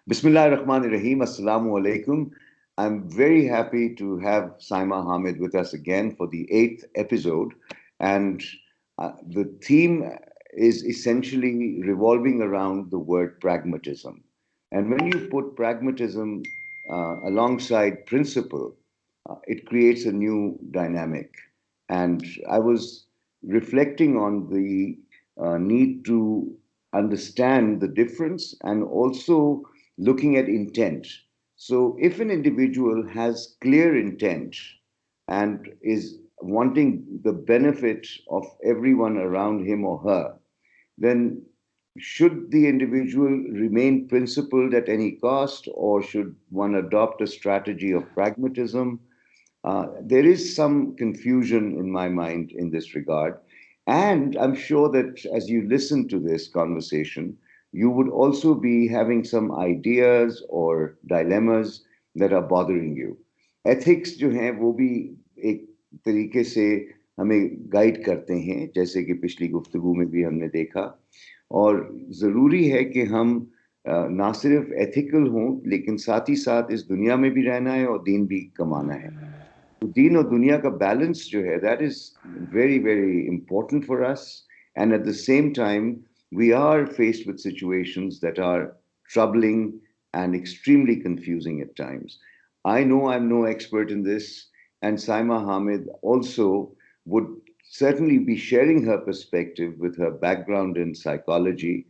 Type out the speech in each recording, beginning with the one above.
Bismillah ar-Rahman ar-Rahim. Assalamu alaikum. I'm very happy to have Saima Hamid with us again for the eighth episode. And the theme is essentially revolving around the word pragmatism. And when you put pragmatism alongside principle, it creates a new dynamic. And I was reflecting on the need to understand the difference and also looking at intent. So, if an individual has clear intent and is wanting the benefit of everyone around him or her, then should the individual remain principled at any cost, or should one adopt a strategy of pragmatism? There is some confusion in my mind in this regard. And I'm sure that as you listen to this conversation, you would also be having some ideas or dilemmas that are bothering you. Ethics जो हैं वो भी एक तरीके से हमें guide करते हैं, जैसे कि पिछली गुफ्तगू में भी हमने देखा। और ज़रूरी है कि हम ना सिर्फ एथिकल हों, लेकिन साथ ही साथ इस दुनिया में भी रहना है और दीन भी कमाना है। दीन और दुनिया का बैलेंस जो है that is very very important for us, and at the same time we are faced with situations that are troubling and extremely confusing at times. I know I'm no expert in this, and Saima Hamid also would certainly be sharing her perspective with her background in psychology.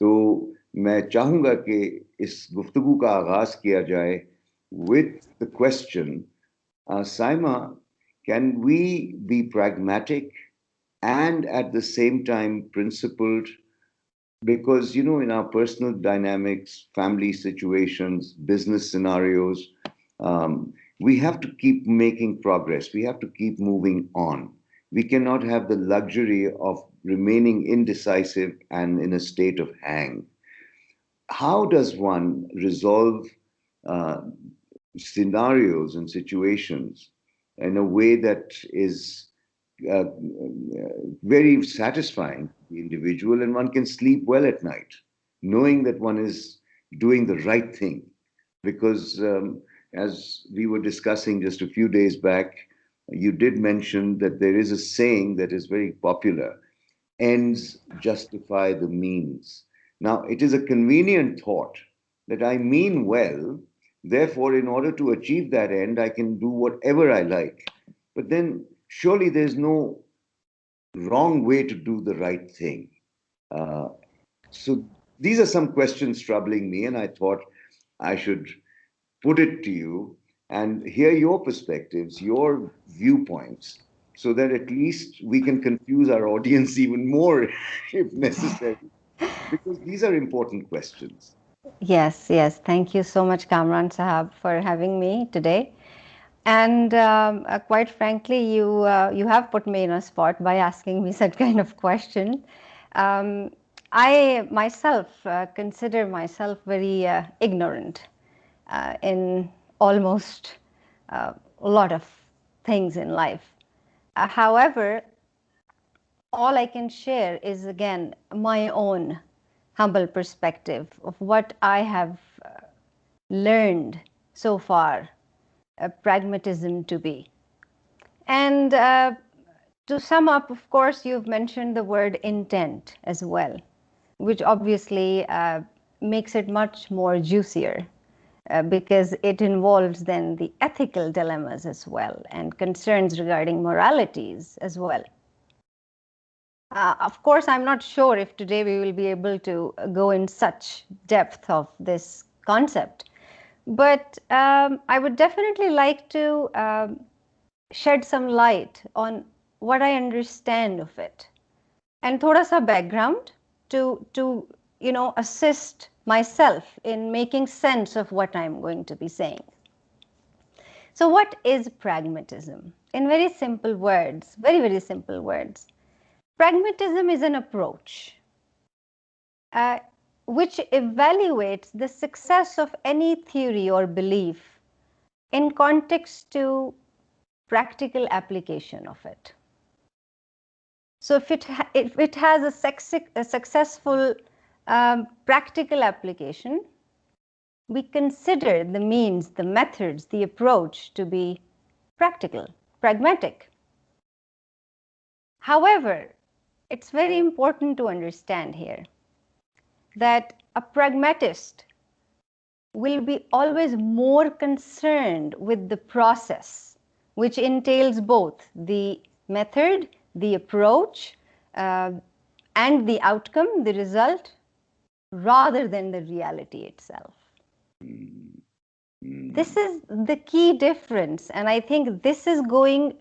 तो मैं चाहूंगा कि इस गुफ्तगू का आगाज किया जाए with the question, Saima, can we be pragmatic and at the same time principled? Because, you know, in our personal dynamics, family situations, business scenarios, we have to keep making progress. We have to keep moving on. We cannot have the luxury of remaining indecisive and in a state of hang. How does one resolve uh, scenarios and situations in a way that is very satisfying to the individual, and one can sleep well at night, knowing that one is doing the right thing? Because as we were discussing just a few days back, you did mention that there is a saying that is very popular: ends justify the means. Now, it is a convenient thought that I mean well, therefore, in order to achieve that end, I can do whatever I like. But then, surely there's no wrong way to do the right thing. Uh, so, these are some questions troubling me, and I thought I should put it to you and hear your perspectives, your viewpoints, so that at least we can confuse our audience even more if necessary, because these are important questions. Yes, yes. Thank you so much, Kamran Sahab, for having me today. And quite frankly, you have put me in a spot by asking me such kind of question. Um, I myself consider myself very ignorant in almost a lot of things in life. However, all I can share is again my own humble perspective of what I have learned so far pragmatism to be. And to sum up, of course, you've mentioned the word intent as well, which obviously makes it much more juicier because it involves then the ethical dilemmas as well and concerns regarding moralities as well. Of course, I'm not sure if today we will be able to go in such depth of this concept, but I would definitely like to shed some light on what I understand of it and thoda sa background to assist myself in making sense of what I'm going to be saying. So what is pragmatism? In very simple words, very simple words, pragmatism is an approach which evaluates the success of any theory or belief in context to practical application of it. So if it has a successful practical application, we consider the means, the methods, the approach to be practical, pragmatic. However, it's very important to understand here that a pragmatist will be always more concerned with the process, which entails both the method, the approach, and the outcome, the result, rather than the reality itself. This is the key difference, and I think this is going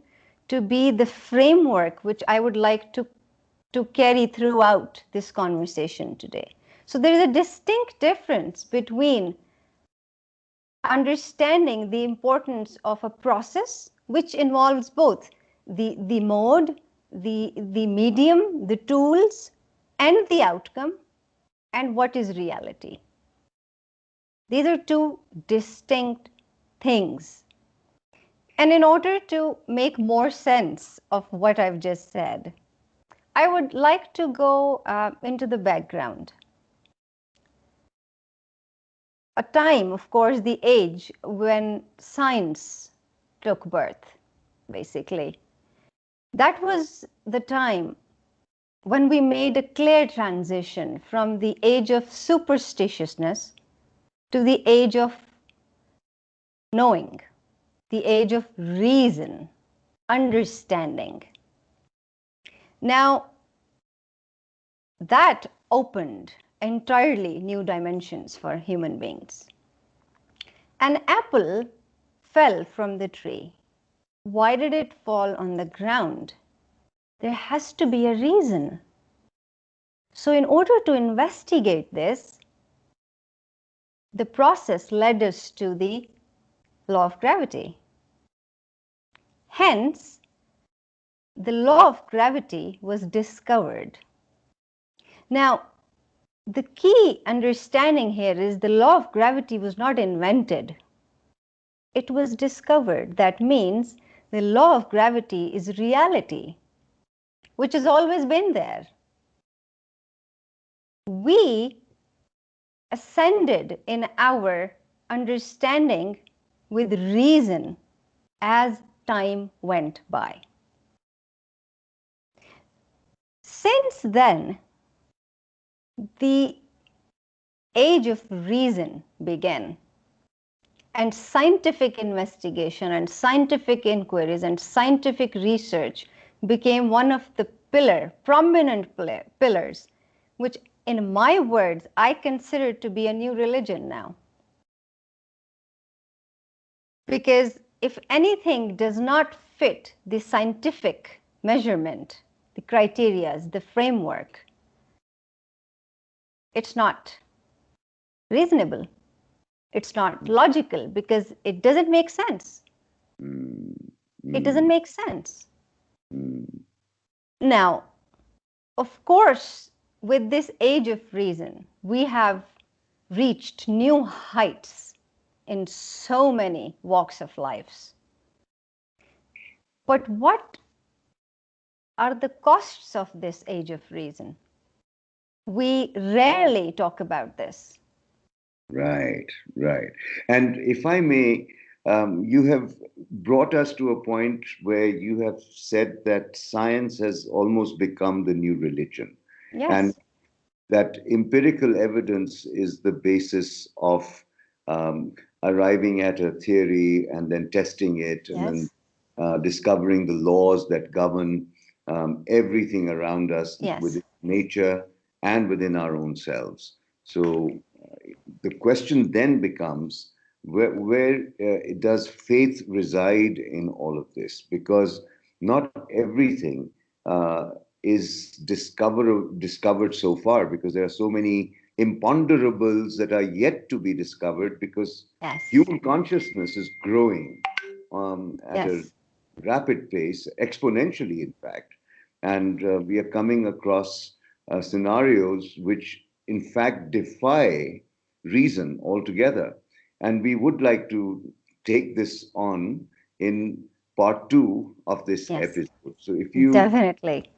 to be the framework which I would like to carry throughout this conversation today. So there is a distinct difference between understanding the importance of a process which involves both the mode, the medium, the tools, and the outcome, and what is reality. These are two distinct things. And in order to make more sense of what I've just said, I would like to go into the background. A time, of course, the age when science took birth, basically. That was the time when we made a clear transition from the age of superstitiousness to the age of knowing, the age of reason, understanding. Now, that opened entirely new dimensions for human beings. An apple fell from the tree. Why did it fall on the ground? There has to be a reason. So in order to investigate this, the process led us to the law of gravity. Hence, the law of gravity was discovered. Now, the key understanding here is the law of gravity was not invented. It was discovered. That means the law of gravity is reality, which has always been there. We ascended in our understanding with reason as time went by. Since then, the age of reason began, and scientific investigation and scientific inquiries and scientific research became one of the prominent pillars, which in my words, I consider to be a new religion now. Because if anything does not fit the scientific measurement, the criteria, the framework, it's not reasonable. It's not logical because it doesn't make sense. It doesn't make sense. Now, of course, with this age of reason, we have reached new heights in so many walks of lives. But what are the costs of this age of reason? We rarely talk about this. Right, right. And if I may, you have brought us to a point where you have said that science has almost become the new religion. Yes. And that empirical evidence is the basis of arriving at a theory and then testing it and Yes. then discovering the laws that govern everything around us Yes. within nature and within our own selves. So the question then becomes, where does faith reside in all of this? Because not everything is discovered so far, because there are so many imponderables that are yet to be discovered, because Yes. human consciousness is growing at a Yes. rapid pace, exponentially, in fact. And we are coming across scenarios which, in fact, defy reason altogether. And we would like to take this on in part 2 of this Yes. episode. So if you Definitely.